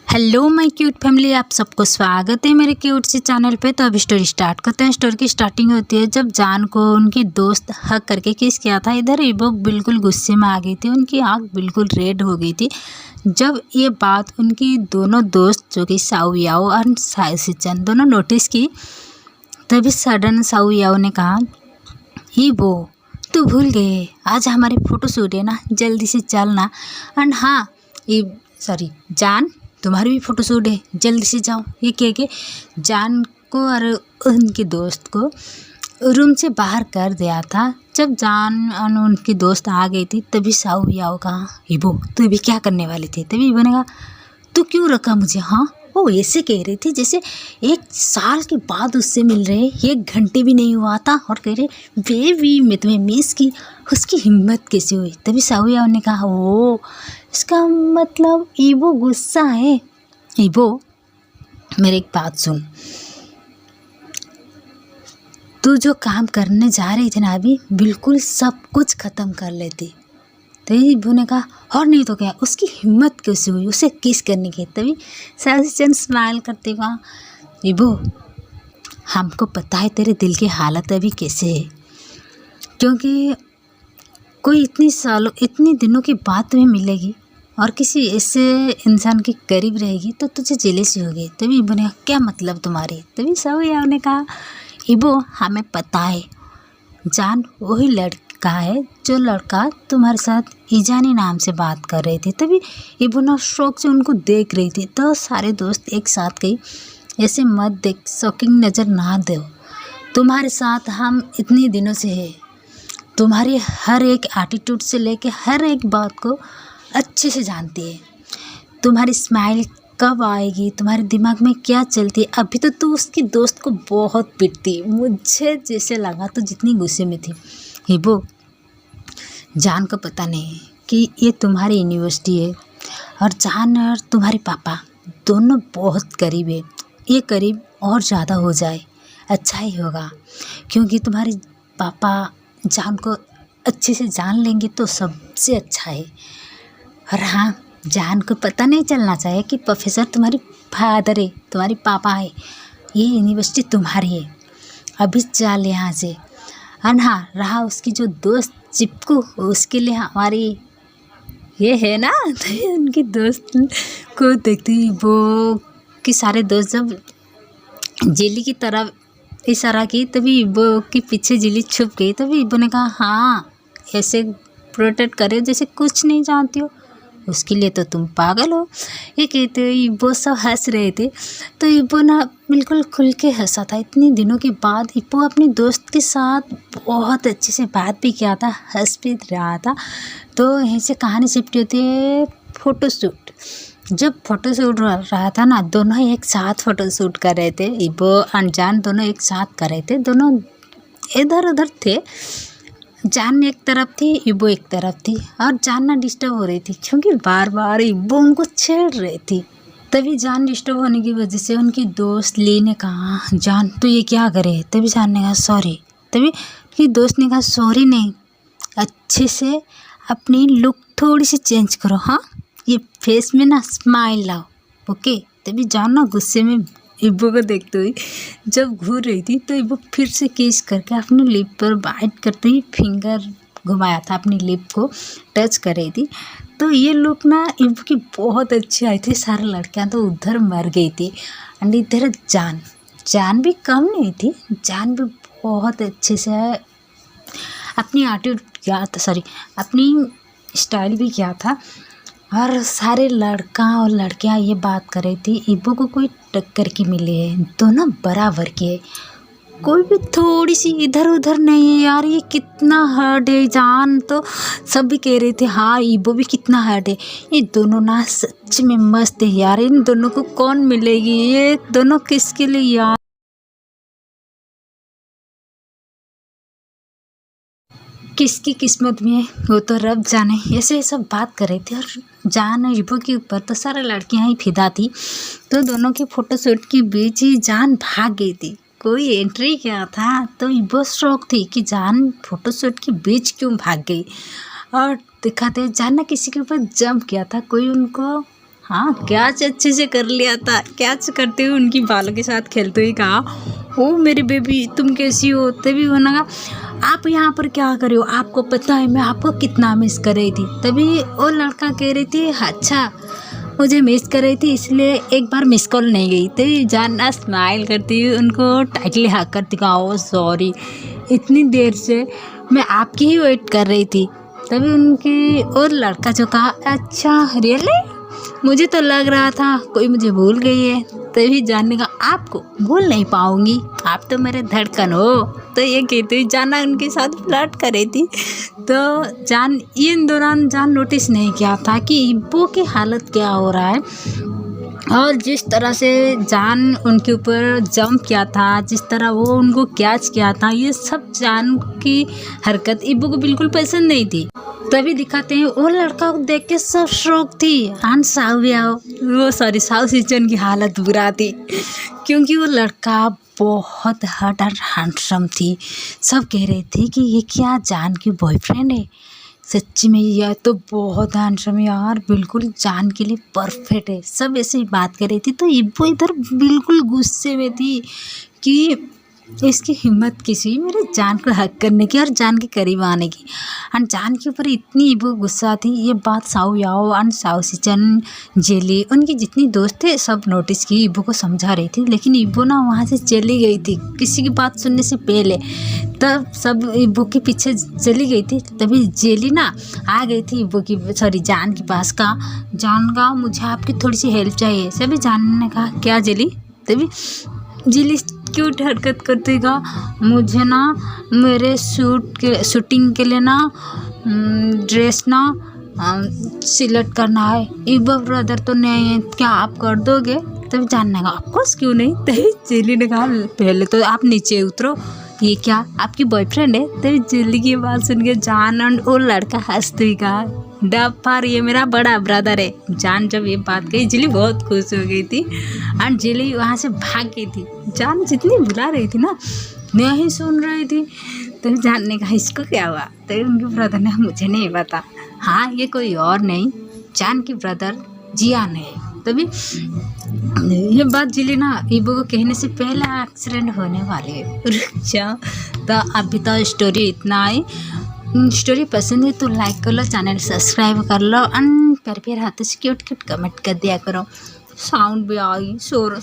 Hello my cute family, आप सबको स्वागत है मेरे क्यूट सी चैनल पे। तो अब स्टोरी स्टार्ट करते हैं। स्टोरी की स्टार्टिंग होती है जब जान को उनकी दोस्त हक करके किस किया था। इधर इबो बिल्कुल गुस्से में आ गई थी, उनकी आंख बिल्कुल रेड हो गई थी। जब ये बात उनकी दोनों दोस्त जो कि साउ याओ और सिचन दोनों नोटिस की, तभी सडन साउ याओ ने कहा, इबो तू भूल गए आज हमारी फ़ोटोशूट है ना, जल्दी से चलना। एंड हाँ सॉरी जान, तुम्हारी भी फ़ोटोशूट है, जल्दी से जाओ। ये कह के जान को और उनके दोस्त को रूम से बाहर कर दिया था। जब जान और उनकी दोस्त आ गई थी तभी साउ याओ कहा, इबो तू भी क्या करने वाली थी। तभी इबो ने कहा, तू क्यों रखा मुझे। हाँ, वो ऐसे कह रही थी जैसे 1 साल के बाद उससे मिल रहे, 1 घंटे भी नहीं हुआ था और कह रहे बेबी मैं तुम्हें मिस की। उसकी हिम्मत कैसे हुई। तभी साउ याओ ने कहा, ओ इसका मतलब इबो गुस्सा है। इबो मेरी एक बात सुन, तू जो काम करने जा रही थी ना अभी, बिल्कुल सब कुछ ख़त्म कर लेती। तभी इबो ने कहा, और नहीं तो क्या, उसकी हिम्मत कैसे हुई उसे किस करने की। तभी सचिन स्माइल करते कहा, इबो हमको पता है तेरे दिल की हालत अभी कैसे है, क्योंकि कोई इतनी दिनों के बाद तुम्हें मिलेगी और किसी ऐसे इंसान के करीब रहेगी तो तुझे जेलसी होगी। तभी इबो ने कहा, क्या मतलब तुम्हारे। तभी साउ याओ ने कहा, इबो हमें पता है जान वही लड़का है जो लड़का तुम्हारे साथ ईजानी नाम से बात कर रही थी। तभी इबो ना शौक से उनको देख रही थी। तो सारे दोस्त एक साथ गई, ऐसे मत देख, शॉकिंग नज़र ना दो, तुम्हारे साथ हम इतने दिनों से है, तुम्हारी हर एक एटीट्यूड से लेके हर एक बात को अच्छे से जानती है। तुम्हारी स्माइल कब आएगी, तुम्हारे दिमाग में क्या चलती है। अभी तो तू उसकी दोस्त को बहुत पिटती, मुझे जैसे लगा तो जितनी गुस्से में थी। हिबो जान को पता नहीं है कि ये तुम्हारी यूनिवर्सिटी है और जान और तुम्हारे पापा दोनों बहुत करीब है। ये करीब और ज़्यादा हो जाए अच्छा ही होगा, क्योंकि तुम्हारे पापा जान को अच्छे से जान लेंगे तो सबसे अच्छा है। और हाँ, जान को पता नहीं चलना चाहिए कि प्रोफेसर तुम्हारी फादर है, तुम्हारी पापा है, ये यूनिवर्सिटी तुम्हारी है। अभी चल यहाँ से। और हाँ, रहा उसकी जो दोस्त चिपकू, उसके लिए हमारी ये है ना। तो उनकी दोस्त को देखती वो कि सारे दोस्त जब जेली की तरफ इशारा की, तभी इबो के पीछे जेली छुप गई। तभी इबो ने कहा, हाँ ऐसे प्रोटेक्ट करे जैसे कुछ नहीं जानती हो, उसके लिए तो तुम पागल हो। ये कहते हुए इबो सब हंस रहे थे। तो इबो ना बिल्कुल खुल के हंसा था। इतने दिनों के बाद इबो अपने दोस्त के साथ बहुत अच्छे से बात भी किया था, हंस भी रहा था। तो यहीं से कहानी शिफ्ट होती है फ़ोटोशूट। जब फ़ोटोशूट रहा था ना, दोनों एक साथ फ़ोटोशूट कर रहे थे। इबो और जान दोनों एक साथ कर रहे थे, दोनों इधर उधर थे। जान एक तरफ थी, इबो एक तरफ थी और जान ना डिस्टर्ब हो रही थी क्योंकि बार बार इबो उनको छेड़ रही थी। तभी जान डिस्टर्ब होने की वजह से उनकी दोस्त ली ने कहा, जान तू ये क्या करे। तभी जान ने कहा सॉरी। तभी उनकी दोस्त ने कहा, सॉरी नहीं, अच्छे से अपनी लुक थोड़ी सी चेंज करो। हाँ, ये फेस में ना स्माइल लाओ, ओके। तभी जान ना गुस्से में इबो को देखते हुए जब घूर रही थी तो इबो फिर से किस करके अपनी लिप पर बाइट करते ही फिंगर घुमाया था, अपनी लिप को टच कर रही थी। तो ये लुक ना इबो की बहुत अच्छी आई थी। सारी लड़कियां तो उधर मर गई थी एंड इधर जान भी कम नहीं थी। जान भी बहुत अच्छे से अपनी एटीट्यूड किया था, सॉरी अपनी स्टाइल भी किया था। और सारे लड़का और लड़कियां ये बात कर रही थी, इबो को कोई टक्कर की मिली है, दोनों बराबर के, कोई भी थोड़ी सी इधर उधर नहीं है। यार ये कितना हार्ड है। जान तो सब भी कह रहे थे, हाँ इबो भी कितना हार्ड है। ये दोनों ना सच में मस्त है यार, इन दोनों को कौन मिलेगी, ये दोनों किसके लिए यार, किसकी किस्मत में है वो तो रब जाने। ऐसे सब बात कर रहे थे और जान और इबो के ऊपर तो सारी लड़कियां ही फिदा थी। तो दोनों के फोटोशूट के बीच ही जान भाग गई थी, कोई एंट्री किया था। तो इबो शौक थी कि जान फोटोशूट के बीच क्यों भाग गई। और दिखाते जान ना किसी के ऊपर जंप किया था, कोई उनको हाँ कैच अच्छे से कर लिया था। कैच करते हुए उनकी बालों के साथ खेलते हुए कहा, ओ मेरी बेबी तुम कैसी हो। तभी उन्होंने कहा, आप यहाँ पर क्या कर रहे हो, आपको पता है मैं आपको कितना मिस कर रही थी। तभी वो लड़का कह रही थी, अच्छा मुझे मिस कर रही थी इसलिए एक बार मिस कॉल नहीं गई। तभी जानना स्माइल करती हुई उनको टाइटली हक करती कहा, ओ सॉरी इतनी देर से मैं आपकी ही वेट कर रही थी। तभी उनकी और लड़का जो कहा, अच्छा रियली, मुझे तो लग रहा था कोई मुझे भूल गई है। तभी जानने का, आपको भूल नहीं पाऊंगी, आप तो मेरे धड़कन हो। तो ये कहते हुए जाना उनके साथ फ्लर्ट कर रही थी। तो जान इन दौरान जान नोटिस नहीं किया था कि इब्बो की हालत क्या हो रहा है, और जिस तरह से जान उनके ऊपर जंप किया था, जिस तरह वो उनको कैच किया था, ये सब जान की हरकत इब्बो को बिल्कुल पसंद नहीं थी। तभी दिखाते हैं वो लड़का को देख के सब शौक थी। आन साउ सीजन की हालत बुरा थी क्योंकि वो लड़का बहुत हॉट और हैंडसम थी। सब कह रहे थे कि ये क्या जान की बॉयफ्रेंड है। सच्ची में यह तो बहुत हैंडसम है यार, बिल्कुल जान के लिए परफेक्ट है। सब ऐसे ही बात कर रही थी। तो इब्बो इधर बिल्कुल गुस्से में थी कि इसकी हिम्मत किसी मेरे जान को हक करने की और जान के करीब आने की। एंड जान के ऊपर इतनी इब्बो गुस्सा थी। ये बात साउ याओ एंड साउ सिचन, जेली, उनकी जितनी दोस्त थे सब नोटिस की, इब्बो को समझा रही थी। लेकिन इब्बो ना वहाँ से चली गई थी किसी की बात सुनने से पहले। तब सब इब्बो के पीछे चली गई थी। तभी जेली ना आ गई थी इब्बो की जान के पास। का जान का मुझे आपकी थोड़ी सी हेल्प चाहिए। सभी जान ने कहा, क्या जेली। तभी जेली क्यूट हरकत करती का, मुझे ना मेरे शूटिंग के लिए ना ड्रेस ना सिलेक्ट करना है। इब्बो ब्रदर तो नहीं है, क्या आप कर दोगे। तभी जानने का, ऑफकोर्स क्यों नहीं। तभी जेली ने कहा, पहले तो आप नीचे उतरो, ये क्या आपकी बॉयफ्रेंड है। तभी जेली की बात सुन के जान और वो लड़का हंसते ही कहा, डफर ये मेरा बड़ा ब्रदर है। जान जब ये बात कही जेली बहुत खुश हो गई थी और जेली वहाँ से भाग गई थी। जान जितनी बुला रही थी ना नहीं सुन रही थी। तभी जान ने कहा, इसको क्या हुआ। तभी उनके ब्रदर ने, मुझे नहीं पता, हाँ ये कोई और नहीं, जान की ब्रदर जियान है। तभी ये बात जेली ना इब्बो को कहने से पहले एक्सीडेंट होने वाले है। रुक जाओ। तो अभी तो स्टोरी इतना ही। स्टोरी पसंद है तो लाइक कर लो, चैनल सब्सक्राइब कर लो, एंड प्यार प्यार हाथों से क्यूट क्यूट कमेंट कर दिया करो। साउंड भी आ गई, शोर